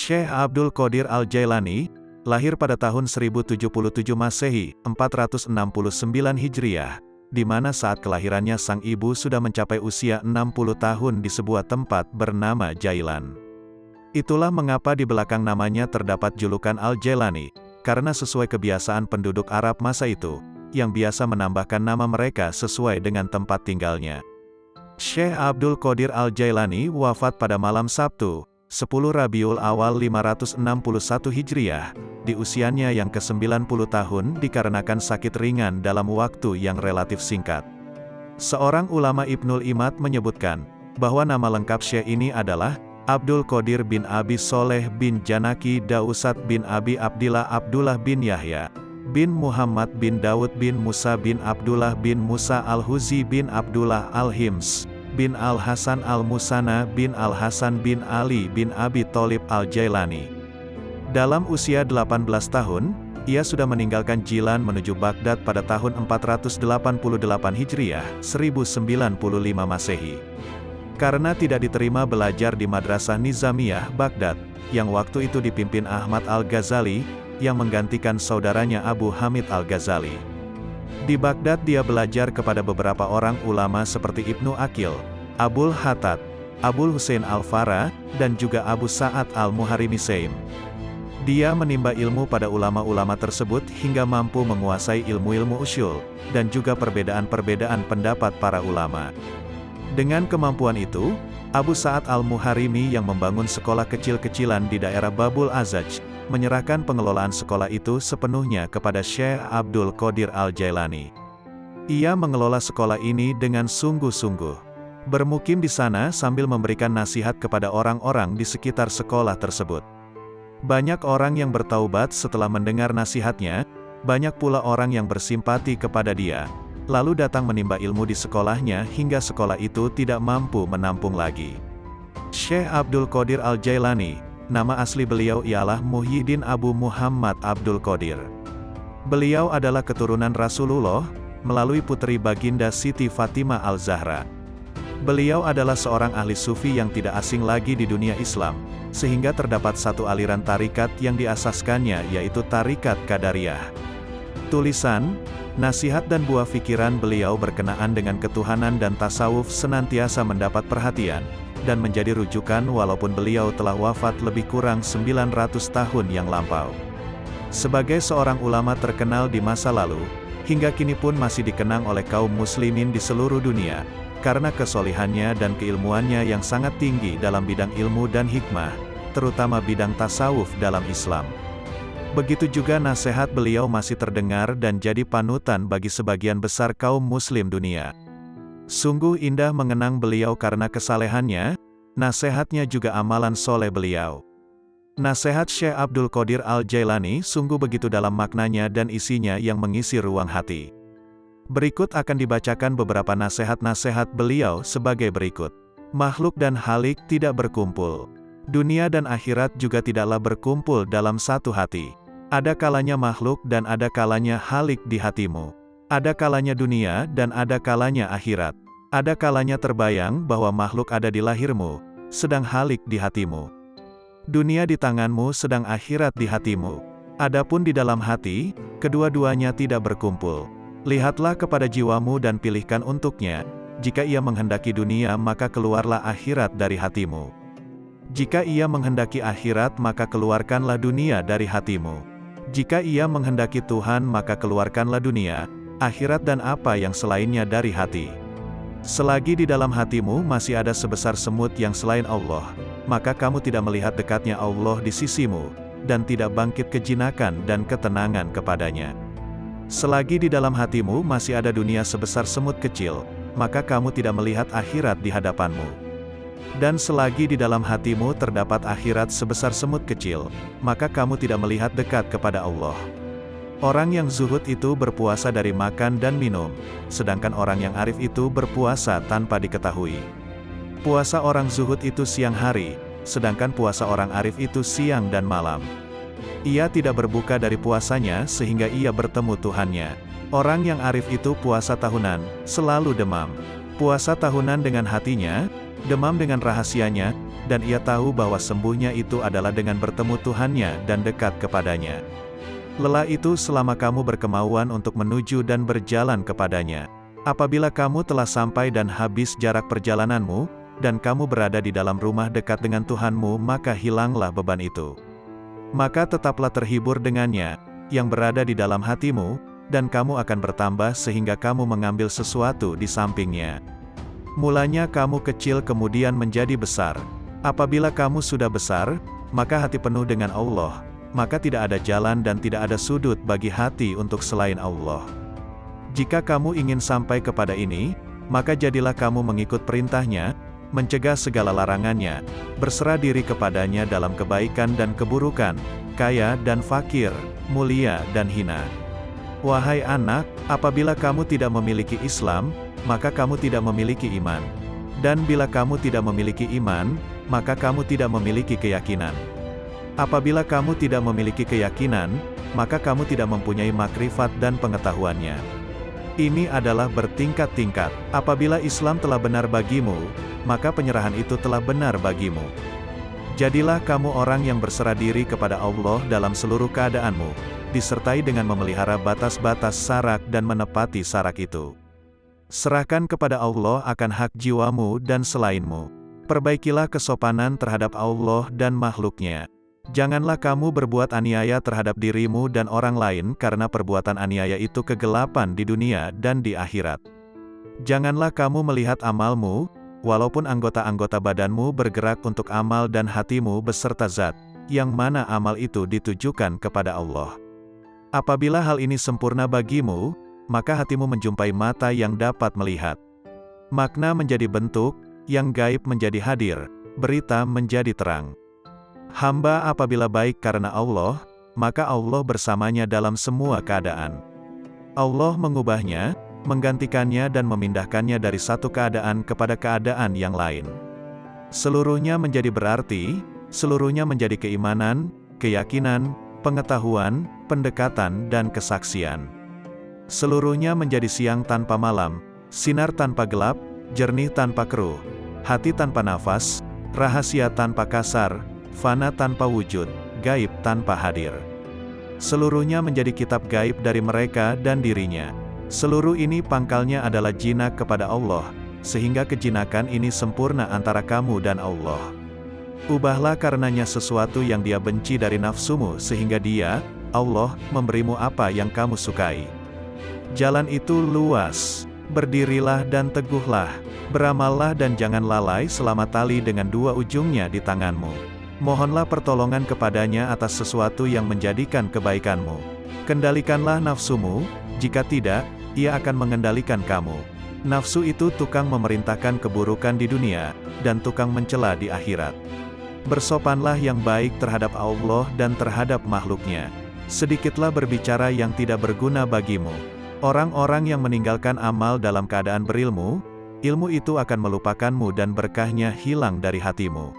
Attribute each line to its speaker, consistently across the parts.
Speaker 1: Syekh Abdul Qadir Al-Jailani, lahir pada tahun 1077 Masehi, 469 Hijriah, di mana saat kelahirannya sang ibu sudah mencapai usia 60 tahun di sebuah tempat bernama Jailan. Itulah mengapa di belakang namanya terdapat julukan Al-Jailani, karena sesuai kebiasaan penduduk Arab masa itu, yang biasa menambahkan nama mereka sesuai dengan tempat tinggalnya. Syekh Abdul Qadir Al-Jailani wafat pada malam Sabtu, 10 Rabiul Awal 561 Hijriah, di usianya yang ke-90 tahun dikarenakan sakit ringan dalam waktu yang relatif singkat. Seorang ulama Ibnul Imad menyebutkan, bahwa nama lengkap Syekh ini adalah, Abdul Qadir bin Abi Soleh bin Janaki Dausat bin Abi Abdillah Abdullah bin Yahya, bin Muhammad bin Daud bin Musa bin Abdullah bin Musa Al-Huzi bin Abdullah Al-Hims, bin Al-Hasan Al-Musana bin Al-Hasan bin Ali bin Abi Tholib Al-Jailani. Dalam usia 18 tahun, ia sudah meninggalkan Jilan menuju Baghdad pada tahun 488 Hijriah, 1095 Masehi. Karena tidak diterima belajar di Madrasah Nizamiyah Baghdad, yang waktu itu dipimpin Ahmad Al-Ghazali, yang menggantikan saudaranya Abu Hamid Al-Ghazali. Di Baghdad dia belajar kepada beberapa orang ulama seperti Ibnu Aqil, Abul Hattad, Abul Husain Al-Farra, dan juga Abu Sa'ad Al-Muharrimi Saim. Dia menimba ilmu pada ulama-ulama tersebut hingga mampu menguasai ilmu-ilmu usyul, dan juga perbedaan-perbedaan pendapat para ulama. Dengan kemampuan itu, Abu Sa'ad Al-Muharrimi yang membangun sekolah kecil-kecilan di daerah Babul Azaj, menyerahkan pengelolaan sekolah itu sepenuhnya kepada Syekh Abdul Qadir Al-Jailani. Ia mengelola sekolah ini dengan sungguh-sungguh. Bermukim di sana sambil memberikan nasihat kepada orang-orang di sekitar sekolah tersebut. Banyak orang yang bertaubat setelah mendengar nasihatnya, banyak pula orang yang bersimpati kepada dia, lalu datang menimba ilmu di sekolahnya hingga sekolah itu tidak mampu menampung lagi. Syekh Abdul Qadir Al-Jailani, nama asli beliau ialah Muhyiddin Abu Muhammad Abdul Qadir. Beliau adalah keturunan Rasulullah, melalui putri baginda Siti Fatimah Al-Zahra. Beliau adalah seorang ahli sufi yang tidak asing lagi di dunia Islam, sehingga terdapat satu aliran tarikat yang diasaskannya yaitu Tarikat Qadariyah. Tulisan, nasihat dan buah pikiran beliau berkenaan dengan ketuhanan dan tasawuf senantiasa mendapat perhatian, dan menjadi rujukan walaupun beliau telah wafat lebih kurang 900 tahun yang lampau. Sebagai seorang ulama terkenal di masa lalu, hingga kini pun masih dikenang oleh kaum muslimin di seluruh dunia, karena kesolehannya dan keilmuannya yang sangat tinggi dalam bidang ilmu dan hikmah, terutama bidang tasawuf dalam Islam. Begitu juga nasihat beliau masih terdengar dan jadi panutan bagi sebagian besar kaum muslim dunia. Sungguh indah mengenang beliau karena kesalehannya, nasihatnya juga amalan soleh beliau. Nasihat Syekh Abdul Qadir Al-Jailani sungguh begitu dalam maknanya dan isinya yang mengisi ruang hati. Berikut akan dibacakan beberapa nasihat-nasihat beliau sebagai berikut. Makhluk dan halik tidak berkumpul. Dunia dan akhirat juga tidaklah berkumpul dalam satu hati. Ada kalanya makhluk dan ada kalanya halik di hatimu. Ada kalanya dunia dan ada kalanya akhirat. Ada kalanya terbayang bahwa makhluk ada di lahirmu, sedang halik di hatimu. Dunia di tanganmu sedang akhirat di hatimu. Adapun di dalam hati, kedua-duanya tidak berkumpul. Lihatlah kepada jiwamu dan pilihkan untuknya. Jika ia menghendaki dunia maka keluarlah akhirat dari hatimu. Jika ia menghendaki akhirat maka keluarkanlah dunia dari hatimu. Jika ia menghendaki Tuhan maka keluarkanlah dunia, akhirat dan apa yang selainnya dari hati. Selagi di dalam hatimu masih ada sebesar semut yang selain Allah, maka kamu tidak melihat dekatnya Allah di sisimu, dan tidak bangkit kejinakan dan ketenangan kepadanya. Selagi di dalam hatimu masih ada dunia sebesar semut kecil, maka kamu tidak melihat akhirat di hadapanmu. Dan selagi di dalam hatimu terdapat akhirat sebesar semut kecil, maka kamu tidak melihat dekat kepada Allah. Orang yang zuhud itu berpuasa dari makan dan minum, sedangkan orang yang arif itu berpuasa tanpa diketahui. Puasa orang zuhud itu siang hari, sedangkan puasa orang arif itu siang dan malam. Ia tidak berbuka dari puasanya sehingga ia bertemu Tuhannya. Orang yang arif itu puasa tahunan, selalu demam. Puasa tahunan dengan hatinya, demam dengan rahasianya, dan ia tahu bahwa sembuhnya itu adalah dengan bertemu Tuhannya dan dekat kepadanya. Lelah itu selama kamu berkemauan untuk menuju dan berjalan kepadanya. Apabila kamu telah sampai dan habis jarak perjalananmu, dan kamu berada di dalam rumah dekat dengan Tuhanmu, maka hilanglah beban itu. Maka tetaplah terhibur dengannya, yang berada di dalam hatimu, dan kamu akan bertambah sehingga kamu mengambil sesuatu di sampingnya. Mulanya kamu kecil kemudian menjadi besar. Apabila kamu sudah besar, maka hati penuh dengan Allah, maka tidak ada jalan dan tidak ada sudut bagi hati untuk selain Allah. Jika kamu ingin sampai kepada ini, maka jadilah kamu mengikut perintahnya, mencegah segala larangannya, berserah diri kepadanya dalam kebaikan dan keburukan, kaya dan fakir, mulia dan hina. Wahai anak, apabila kamu tidak memiliki Islam, maka kamu tidak memiliki iman. Dan bila kamu tidak memiliki iman, maka kamu tidak memiliki keyakinan. Apabila kamu tidak memiliki keyakinan, maka kamu tidak mempunyai makrifat dan pengetahuannya. Ini adalah bertingkat-tingkat. Apabila Islam telah benar bagimu, maka penyerahan itu telah benar bagimu. Jadilah kamu orang yang berserah diri kepada Allah dalam seluruh keadaanmu, disertai dengan memelihara batas-batas syarak dan menepati syarak itu. Serahkan kepada Allah akan hak jiwamu dan selainmu. Perbaikilah kesopanan terhadap Allah dan makhluknya. Janganlah kamu berbuat aniaya terhadap dirimu dan orang lain karena perbuatan aniaya itu kegelapan di dunia dan di akhirat. Janganlah kamu melihat amalmu, walaupun anggota-anggota badanmu bergerak untuk amal dan hatimu beserta zat, yang mana amal itu ditujukan kepada Allah. Apabila hal ini sempurna bagimu, maka hatimu menjumpai mata yang dapat melihat. Makna menjadi bentuk, yang gaib menjadi hadir, berita menjadi terang. Hamba apabila baik karena Allah, maka Allah bersamanya dalam semua keadaan. Allah mengubahnya, menggantikannya dan memindahkannya dari satu keadaan kepada keadaan yang lain. Seluruhnya menjadi berarti, seluruhnya menjadi keimanan, keyakinan, pengetahuan, pendekatan dan kesaksian. Seluruhnya menjadi siang tanpa malam, sinar tanpa gelap, jernih tanpa keruh, hati tanpa nafas, rahasia tanpa kasar, fana tanpa wujud, gaib tanpa hadir. Seluruhnya menjadi kitab gaib dari mereka dan dirinya. Seluruh ini pangkalnya adalah jinak kepada Allah, sehingga kejinakan ini sempurna antara kamu dan Allah. Ubahlah karenanya sesuatu yang dia benci dari nafsumu sehingga dia, Allah, memberimu apa yang kamu sukai. Jalan itu luas. Berdirilah dan teguhlah. Beramallah dan jangan lalai selama tali dengan dua ujungnya di tanganmu. Mohonlah pertolongan kepadanya atas sesuatu yang menjadikan kebaikanmu. Kendalikanlah nafsumu, jika tidak, ia akan mengendalikan kamu. Nafsu itu tukang memerintahkan keburukan di dunia, dan tukang mencela di akhirat. Bersopanlah yang baik terhadap Allah dan terhadap makhluknya. Sedikitlah berbicara yang tidak berguna bagimu. Orang-orang yang meninggalkan amal dalam keadaan berilmu, ilmu itu akan melupakanmu dan berkahnya hilang dari hatimu.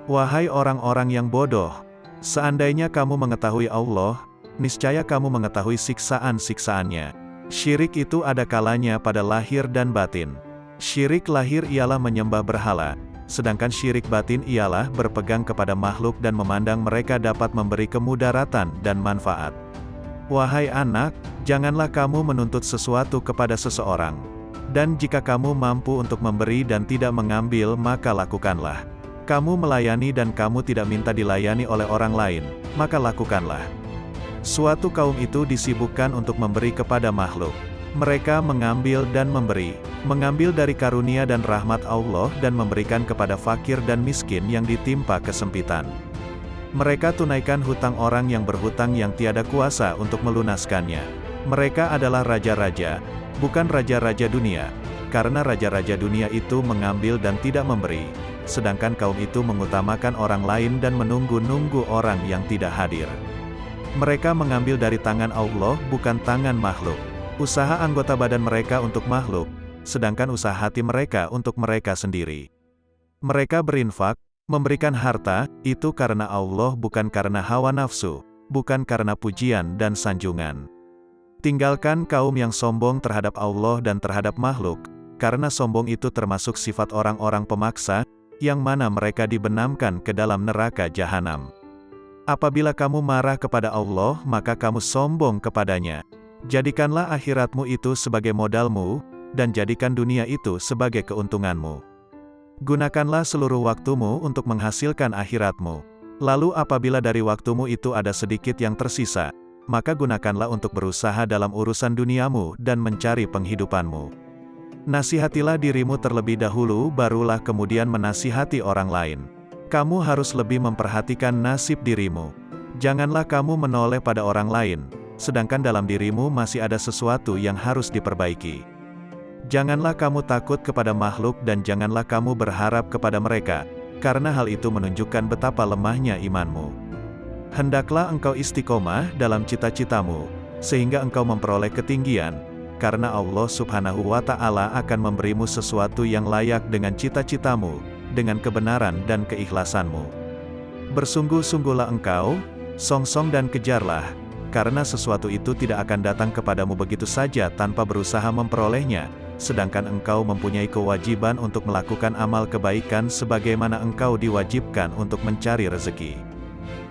Speaker 1: Wahai orang-orang yang bodoh, seandainya kamu mengetahui Allah, niscaya kamu mengetahui siksaan-siksaannya. Syirik itu ada kalanya pada lahir dan batin. Syirik lahir ialah menyembah berhala, sedangkan syirik batin ialah berpegang kepada makhluk dan memandang mereka dapat memberi kemudaratan dan manfaat. Wahai anak, janganlah kamu menuntut sesuatu kepada seseorang. Dan jika kamu mampu untuk memberi dan tidak mengambil, maka lakukanlah. Kamu melayani dan kamu tidak minta dilayani oleh orang lain, maka lakukanlah. Suatu kaum itu disibukkan untuk memberi kepada makhluk. Mereka mengambil dan memberi, mengambil dari karunia dan rahmat Allah dan memberikan kepada fakir dan miskin yang ditimpa kesempitan. Mereka tunaikan hutang orang yang berhutang yang tiada kuasa untuk melunaskannya. Mereka adalah raja-raja, bukan raja-raja dunia, karena raja-raja dunia itu mengambil dan tidak memberi, sedangkan kaum itu mengutamakan orang lain dan menunggu-nunggu orang yang tidak hadir. Mereka mengambil dari tangan Allah, bukan tangan makhluk. Usaha anggota badan mereka untuk makhluk, sedangkan usaha hati mereka untuk mereka sendiri. Mereka berinfak, memberikan harta, itu karena Allah bukan karena hawa nafsu, bukan karena pujian dan sanjungan. Tinggalkan kaum yang sombong terhadap Allah dan terhadap makhluk, karena sombong itu termasuk sifat orang-orang pemaksa, yang mana mereka dibenamkan ke dalam neraka jahanam. Apabila kamu marah kepada Allah, maka kamu sombong kepadanya. Jadikanlah akhiratmu itu sebagai modalmu, dan jadikan dunia itu sebagai keuntunganmu. Gunakanlah seluruh waktumu untuk menghasilkan akhiratmu. Lalu apabila dari waktumu itu ada sedikit yang tersisa, maka gunakanlah untuk berusaha dalam urusan duniamu dan mencari penghidupanmu. Nasihatilah dirimu terlebih dahulu, barulah kemudian menasihati orang lain. Kamu harus lebih memperhatikan nasib dirimu. Janganlah kamu menoleh pada orang lain, sedangkan dalam dirimu masih ada sesuatu yang harus diperbaiki. Janganlah kamu takut kepada makhluk dan janganlah kamu berharap kepada mereka, karena hal itu menunjukkan betapa lemahnya imanmu. Hendaklah engkau istiqomah dalam cita-citamu, sehingga engkau memperoleh ketinggian, karena Allah Subhanahu wa Ta'ala akan memberimu sesuatu yang layak dengan cita-citamu, dengan kebenaran dan keikhlasanmu. Bersungguh-sungguhlah engkau, songsong dan kejarlah, karena sesuatu itu tidak akan datang kepadamu begitu saja tanpa berusaha memperolehnya, sedangkan engkau mempunyai kewajiban untuk melakukan amal kebaikan sebagaimana engkau diwajibkan untuk mencari rezeki.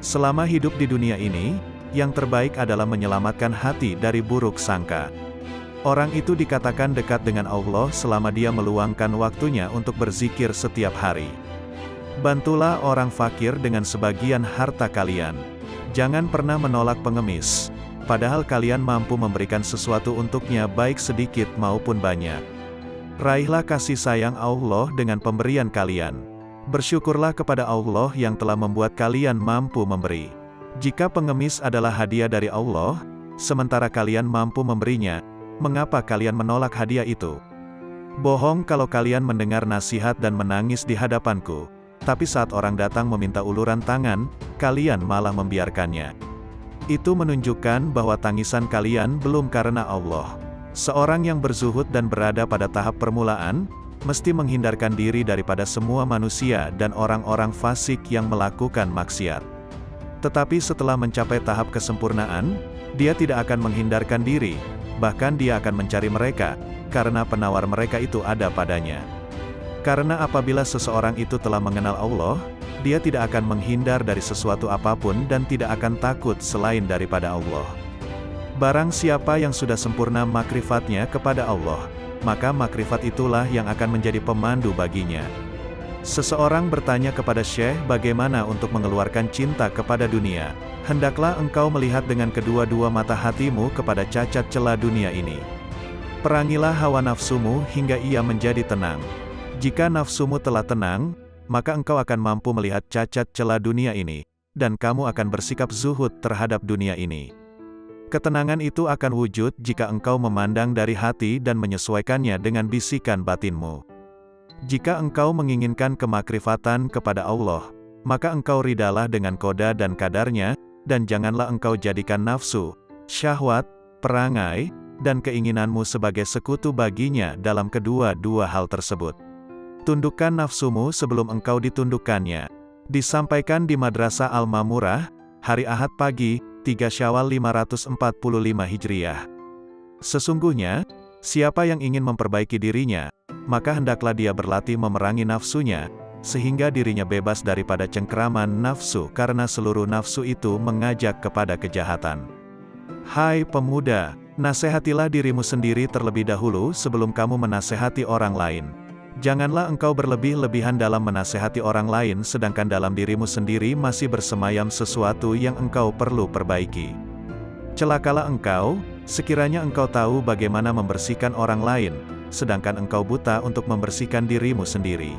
Speaker 1: Selama hidup di dunia ini, yang terbaik adalah menyelamatkan hati dari buruk sangka. Orang itu dikatakan dekat dengan Allah selama dia meluangkan waktunya untuk berzikir setiap hari. Bantulah orang fakir dengan sebagian harta kalian. Jangan pernah menolak pengemis, padahal kalian mampu memberikan sesuatu untuknya baik sedikit maupun banyak. Raihlah kasih sayang Allah dengan pemberian kalian. Bersyukurlah kepada Allah yang telah membuat kalian mampu memberi. Jika pengemis adalah hadiah dari Allah, sementara kalian mampu memberinya, mengapa kalian menolak hadiah itu? Bohong kalau kalian mendengar nasihat dan menangis di hadapanku, tapi saat orang datang meminta uluran tangan, kalian malah membiarkannya. Itu menunjukkan bahwa tangisan kalian belum karena Allah. Seorang yang berzuhud dan berada pada tahap permulaan, mesti menghindarkan diri daripada semua manusia dan orang-orang fasik yang melakukan maksiat. Tetapi setelah mencapai tahap kesempurnaan, dia tidak akan menghindarkan diri, bahkan dia akan mencari mereka, karena penawar mereka itu ada padanya. Karena apabila seseorang itu telah mengenal Allah, dia tidak akan menghindar dari sesuatu apapun dan tidak akan takut selain daripada Allah. Barang siapa yang sudah sempurna makrifatnya kepada Allah, maka makrifat itulah yang akan menjadi pemandu baginya. Seseorang bertanya kepada Syekh bagaimana untuk mengeluarkan cinta kepada dunia. Hendaklah engkau melihat dengan kedua-dua mata hatimu kepada cacat celah dunia ini. Perangilah hawa nafsumu hingga ia menjadi tenang. Jika nafsumu telah tenang, maka engkau akan mampu melihat cacat celah dunia ini, dan kamu akan bersikap zuhud terhadap dunia ini. Ketenangan itu akan wujud jika engkau memandang dari hati dan menyesuaikannya dengan bisikan batinmu. Jika engkau menginginkan kemakrifatan kepada Allah, maka engkau ridalah dengan koda dan kadarnya, dan janganlah engkau jadikan nafsu, syahwat, perangai, dan keinginanmu sebagai sekutu baginya dalam kedua-dua hal tersebut. Tundukkan nafsumu sebelum engkau ditundukkannya. Disampaikan di Madrasah Al-Mamurah, hari Ahad pagi, 3 Syawal 545 Hijriah. Sesungguhnya, siapa yang ingin memperbaiki dirinya, maka hendaklah dia berlatih memerangi nafsunya, sehingga dirinya bebas daripada cengkeraman nafsu karena seluruh nafsu itu mengajak kepada kejahatan. Hai pemuda, nasihatilah dirimu sendiri terlebih dahulu sebelum kamu menasehati orang lain. Janganlah engkau berlebih-lebihan dalam menasehati orang lain sedangkan dalam dirimu sendiri masih bersemayam sesuatu yang engkau perlu perbaiki. Celakalah engkau, sekiranya engkau tahu bagaimana membersihkan orang lain, sedangkan engkau buta untuk membersihkan dirimu sendiri.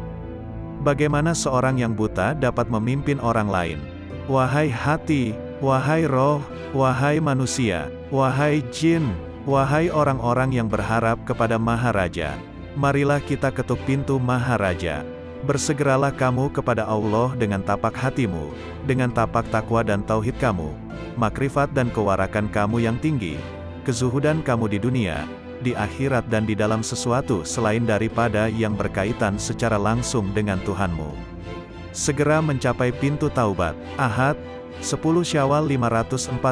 Speaker 1: Bagaimana seorang yang buta dapat memimpin orang lain? Wahai hati, wahai roh, wahai manusia, wahai jin, wahai orang-orang yang berharap kepada Maharaja, marilah kita ketuk pintu Maharaja. Bersegeralah kamu kepada Allah dengan tapak hatimu, dengan tapak takwa dan tauhid kamu, makrifat dan kewarakan kamu yang tinggi, kezuhudan kamu di dunia, di akhirat dan di dalam sesuatu selain daripada yang berkaitan secara langsung dengan Tuhanmu. Segera mencapai pintu taubat. Ahad, 10 Syawal 545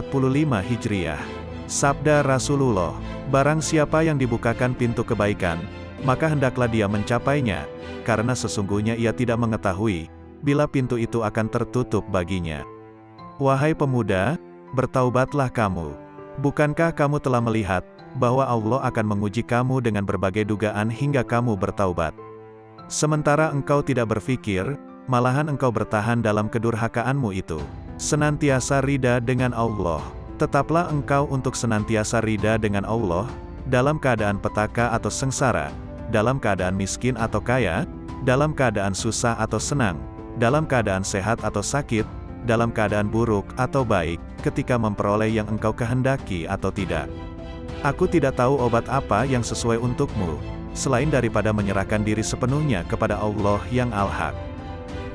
Speaker 1: Hijriah. Sabda Rasulullah, barang siapa yang dibukakan pintu kebaikan, maka hendaklah dia mencapainya, karena sesungguhnya ia tidak mengetahui, bila pintu itu akan tertutup baginya. Wahai pemuda, bertaubatlah kamu. Bukankah kamu telah melihat, bahwa Allah akan menguji kamu dengan berbagai dugaan hingga kamu bertaubat? Sementara engkau tidak berpikir, malahan engkau bertahan dalam kedurhakaanmu itu. Senantiasa rida dengan Allah. Tetaplah engkau untuk senantiasa rida dengan Allah, dalam keadaan petaka atau sengsara, dalam keadaan miskin atau kaya, dalam keadaan susah atau senang, dalam keadaan sehat atau sakit, dalam keadaan buruk atau baik, ketika memperoleh yang engkau kehendaki atau tidak. Aku tidak tahu obat apa yang sesuai untukmu, selain daripada menyerahkan diri sepenuhnya kepada Allah yang Al-Haq.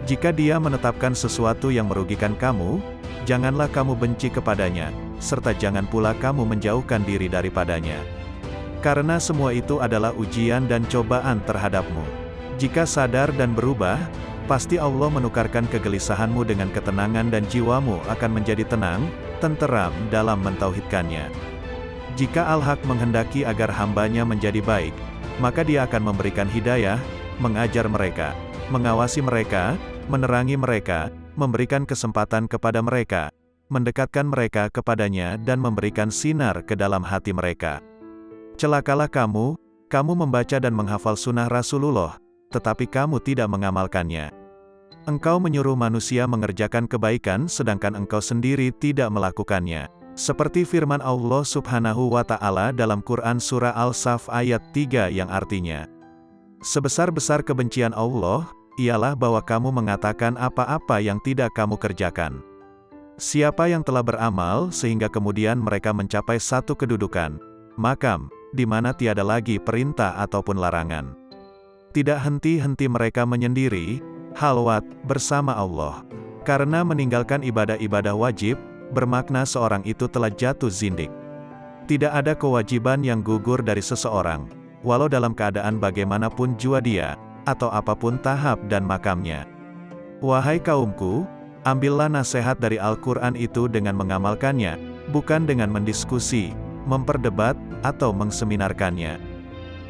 Speaker 1: Jika Dia menetapkan sesuatu yang merugikan kamu, janganlah kamu benci kepadanya, serta jangan pula kamu menjauhkan diri daripadanya. Karena semua itu adalah ujian dan cobaan terhadapmu. Jika sadar dan berubah, pasti Allah menukarkan kegelisahanmu dengan ketenangan dan jiwamu akan menjadi tenang, tenteram dalam mentauhidkannya. Jika Al-Haq menghendaki agar hambanya menjadi baik, maka Dia akan memberikan hidayah, mengajar mereka, mengawasi mereka, menerangi mereka, memberikan kesempatan kepada mereka, mendekatkan mereka kepadanya dan memberikan sinar ke dalam hati mereka. Celakalah kamu membaca dan menghafal sunnah Rasulullah, tetapi kamu tidak mengamalkannya. Engkau menyuruh manusia mengerjakan kebaikan sedangkan engkau sendiri tidak melakukannya. Seperti firman Allah Subhanahu wa Ta'ala dalam Quran Surah Al-Saf ayat 3 yang artinya, sebesar-besar kebencian Allah, ialah bahwa kamu mengatakan apa-apa yang tidak kamu kerjakan. Siapa yang telah beramal sehingga kemudian mereka mencapai satu kedudukan, makam, di mana tiada lagi perintah ataupun larangan. Tidak henti-henti mereka menyendiri, halwat, bersama Allah. Karena meninggalkan ibadah-ibadah wajib, bermakna seorang itu telah jatuh zindik. Tidak ada kewajiban yang gugur dari seseorang, walau dalam keadaan bagaimanapun jua dia, atau apapun tahap dan makamnya. Wahai kaumku, ambillah nasihat dari Al-Quran itu dengan mengamalkannya, bukan dengan mendiskusi, memperdebat, atau mengseminarkannya.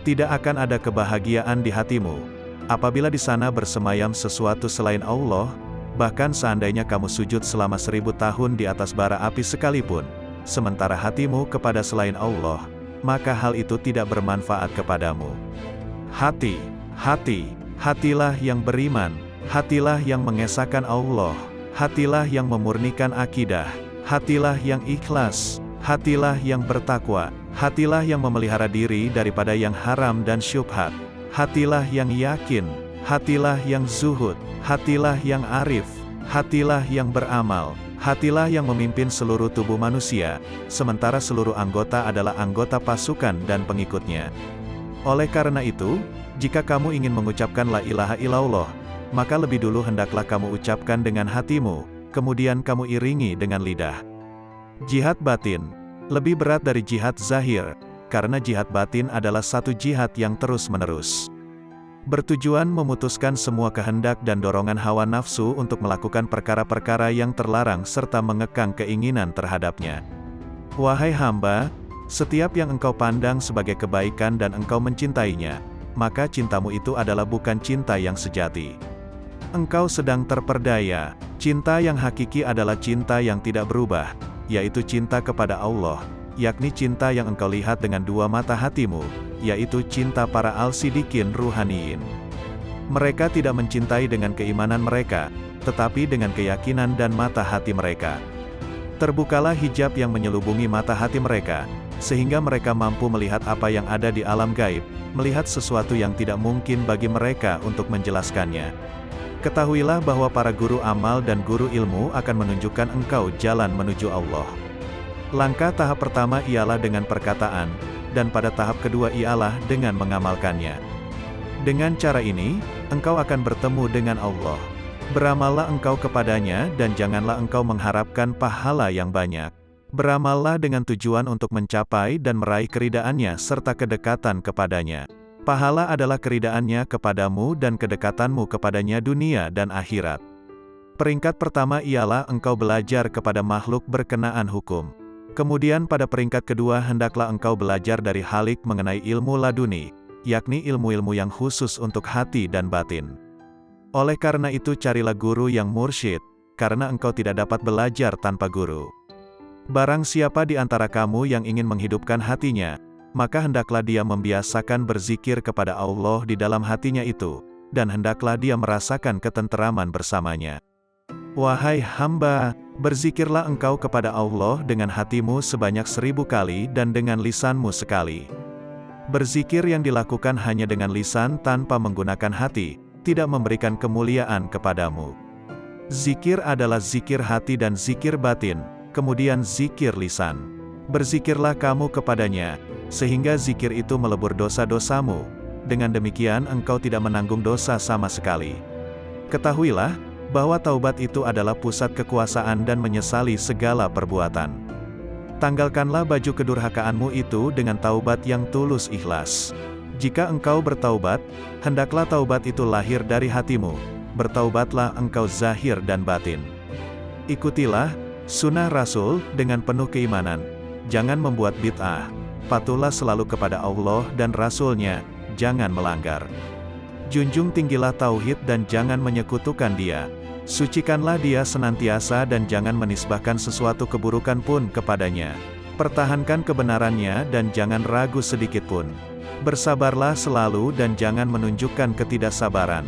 Speaker 1: Tidak akan ada kebahagiaan di hatimu, apabila di sana bersemayam sesuatu selain Allah, bahkan seandainya kamu sujud selama 1000 tahun di atas bara api sekalipun, sementara hatimu kepada selain Allah, maka hal itu tidak bermanfaat kepadamu. Hatilah yang beriman, hatilah yang mengesahkan Allah, hatilah yang memurnikan akidah, hatilah yang ikhlas, hatilah yang bertakwa, hatilah yang memelihara diri daripada yang haram dan syubhat, hatilah yang yakin, hatilah yang zuhud, hatilah yang arif, hatilah yang beramal, hatilah yang memimpin seluruh tubuh manusia, sementara seluruh anggota adalah anggota pasukan dan pengikutnya. Oleh karena itu, jika kamu ingin mengucapkan la ilaha illallah, maka lebih dulu hendaklah kamu ucapkan dengan hatimu, kemudian kamu iringi dengan lidah. Jihad batin lebih berat dari jihad zahir, karena jihad batin adalah satu jihad yang terus-menerus. Bertujuan memutuskan semua kehendak dan dorongan hawa nafsu untuk melakukan perkara-perkara yang terlarang serta mengekang keinginan terhadapnya. Wahai hamba, setiap yang engkau pandang sebagai kebaikan dan engkau mencintainya, maka cintamu itu adalah bukan cinta yang sejati. Engkau sedang terperdaya. Cinta yang hakiki adalah cinta yang tidak berubah, yaitu cinta kepada Allah, yakni cinta yang engkau lihat dengan dua mata hatimu, yaitu cinta para al-sidikin ruhaniyin. Mereka tidak mencintai dengan keimanan mereka, tetapi dengan keyakinan dan mata hati mereka. Terbukalah hijab yang menyelubungi mata hati mereka, sehingga mereka mampu melihat apa yang ada di alam gaib, melihat sesuatu yang tidak mungkin bagi mereka untuk menjelaskannya. Ketahuilah bahwa para guru amal dan guru ilmu akan menunjukkan engkau jalan menuju Allah. Langkah tahap pertama ialah dengan perkataan, dan pada tahap kedua ialah dengan mengamalkannya. Dengan cara ini, engkau akan bertemu dengan Allah. Beramallah engkau kepadanya dan janganlah engkau mengharapkan pahala yang banyak. Beramallah dengan tujuan untuk mencapai dan meraih keridaannya serta kedekatan kepadanya. Pahala adalah keridaannya kepadamu dan kedekatanmu kepadanya dunia dan akhirat. Peringkat pertama ialah engkau belajar kepada makhluk berkenaan hukum. Kemudian pada peringkat kedua hendaklah engkau belajar dari Khalik mengenai ilmu laduni, yakni ilmu-ilmu yang khusus untuk hati dan batin. Oleh karena itu carilah guru yang mursyid, karena engkau tidak dapat belajar tanpa guru. Barang siapa di antara kamu yang ingin menghidupkan hatinya, maka hendaklah dia membiasakan berzikir kepada Allah di dalam hatinya itu, dan hendaklah dia merasakan ketenteraman bersamanya. Wahai hamba, berzikirlah engkau kepada Allah dengan hatimu sebanyak 1000 kali dan dengan lisanmu sekali. Berzikir yang dilakukan hanya dengan lisan tanpa menggunakan hati, tidak memberikan kemuliaan kepadamu. Zikir adalah zikir hati dan zikir batin, kemudian zikir lisan. Berzikirlah kamu kepadanya, sehingga zikir itu melebur dosa-dosamu. Dengan demikian engkau tidak menanggung dosa sama sekali. Ketahuilah, bahwa taubat itu adalah pusat kekuasaan dan menyesali segala perbuatan. Tanggalkanlah baju kedurhakaanmu itu dengan taubat yang tulus ikhlas. Jika engkau bertaubat, hendaklah taubat itu lahir dari hatimu. Bertaubatlah engkau zahir dan batin. Ikutilah sunnah Rasul dengan penuh keimanan. Jangan membuat bid'ah. Patuhlah selalu kepada Allah dan Rasul-Nya, jangan melanggar. Junjung tinggilah tauhid dan jangan menyekutukan Dia. Sucikanlah Dia senantiasa dan jangan menisbahkan sesuatu keburukan pun kepadanya. Pertahankan kebenarannya dan jangan ragu sedikit pun. Bersabarlah selalu dan jangan menunjukkan ketidaksabaran.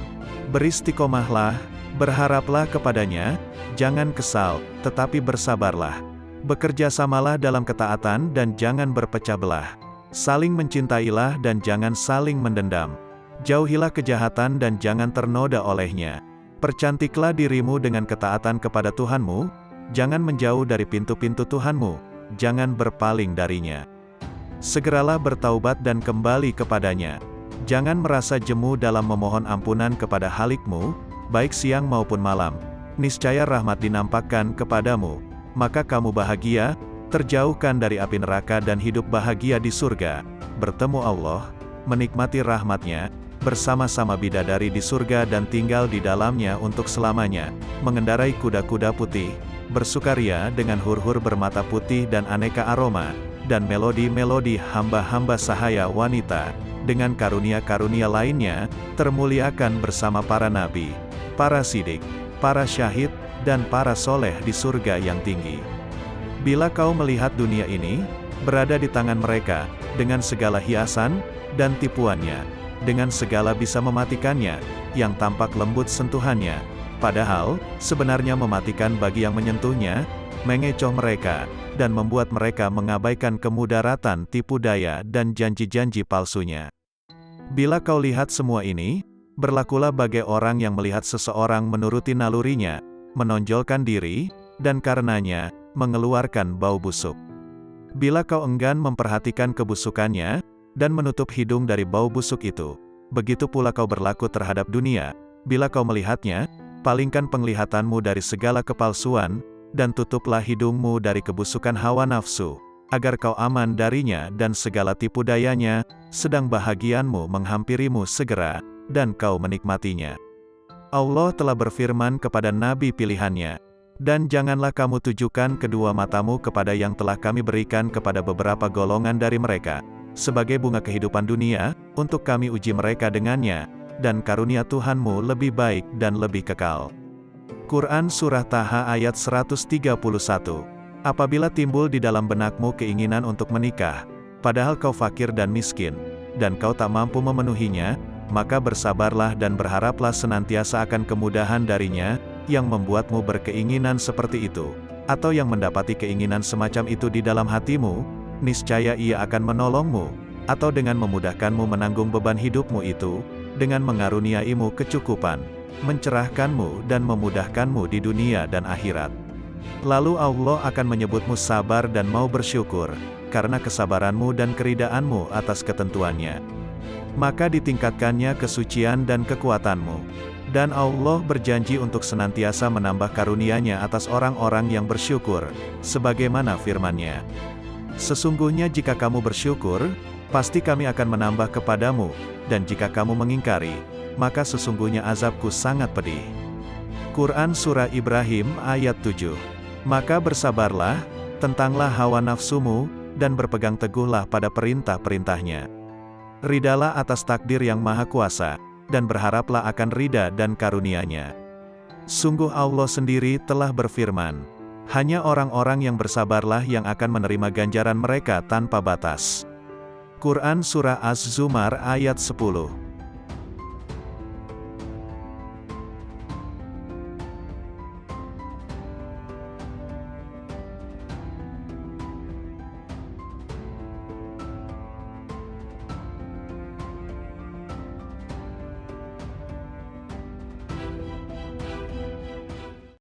Speaker 1: Beristiqomahlah, berharaplah kepadanya, jangan kesal, tetapi bersabarlah. Bekerjasamalah dalam ketaatan dan jangan berpecah belah. Saling mencintailah dan jangan saling mendendam. Jauhilah kejahatan dan jangan ternoda olehnya. Percantiklah dirimu dengan ketaatan kepada Tuhanmu, jangan menjauh dari pintu-pintu Tuhanmu, jangan berpaling darinya. Segeralah bertaubat dan kembali kepadanya. Jangan merasa jemu dalam memohon ampunan kepada Khalikmu, baik siang maupun malam. Niscaya rahmat dinampakkan kepadamu, maka kamu bahagia, terjauhkan dari api neraka dan hidup bahagia di surga, bertemu Allah, menikmati rahmatnya, bersama-sama bidadari di surga dan tinggal di dalamnya untuk selamanya, mengendarai kuda-kuda putih, bersukaria dengan hur-hur bermata putih dan aneka aroma, dan melodi-melodi hamba-hamba sahaya wanita, dengan karunia-karunia lainnya, termuliakan bersama para nabi, para sidik, para syahid, dan para soleh di surga yang tinggi. Bila kau melihat dunia ini, berada di tangan mereka, dengan segala hiasan, dan tipuannya, dengan segala bisa mematikannya, yang tampak lembut sentuhannya, padahal, sebenarnya mematikan bagi yang menyentuhnya, mengecoh mereka, dan membuat mereka mengabaikan kemudaratan tipu daya dan janji-janji palsunya. Bila kau lihat semua ini, berlakulah bagai orang yang melihat seseorang menuruti nalurinya, menonjolkan diri, dan karenanya, mengeluarkan bau busuk. Bila kau enggan memperhatikan kebusukannya, dan menutup hidung dari bau busuk itu, begitu pula kau berlaku terhadap dunia. Bila kau melihatnya, palingkan penglihatanmu dari segala kepalsuan, dan tutuplah hidungmu dari kebusukan hawa nafsu, agar kau aman darinya dan segala tipu dayanya, sedang bahagianmu menghampirimu segera, dan kau menikmatinya. Allah telah berfirman kepada nabi pilihannya, dan janganlah kamu tujukan kedua matamu kepada yang telah kami berikan kepada beberapa golongan dari mereka, sebagai bunga kehidupan dunia, untuk kami uji mereka dengannya, dan karunia Tuhanmu lebih baik dan lebih kekal. Quran Surah Taha ayat 131. Apabila timbul di dalam benakmu keinginan untuk menikah, padahal kau fakir dan miskin, dan kau tak mampu memenuhinya, maka bersabarlah dan berharaplah senantiasa akan kemudahan darinya, yang membuatmu berkeinginan seperti itu, atau yang mendapati keinginan semacam itu di dalam hatimu, niscaya Ia akan menolongmu, atau dengan memudahkanmu menanggung beban hidupmu itu, dengan mengaruniaimu kecukupan, mencerahkanmu dan memudahkanmu di dunia dan akhirat. Lalu Allah akan menyebutmu sabar dan mau bersyukur, karena kesabaranmu dan keridaanmu atas ketentuannya. maka ditingkatkannya kesucian dan kekuatanmu. Dan Allah berjanji untuk senantiasa menambah karunia-Nya atas orang-orang yang bersyukur, sebagaimana firman-Nya. Sesungguhnya jika kamu bersyukur, pasti kami akan menambah kepadamu, dan jika kamu mengingkari, maka sesungguhnya azabku sangat pedih. Quran Surah Ibrahim ayat 7. Maka bersabarlah, tentanglah hawa nafsumu, dan berpegang teguhlah pada perintah-perintahnya. Ridalah atas takdir yang maha kuasa, dan berharaplah akan ridha dan karunia-Nya. Sungguh Allah sendiri telah berfirman, hanya orang-orang yang bersabarlah yang akan menerima ganjaran mereka tanpa batas. Quran Surah Az-Zumar ayat 10.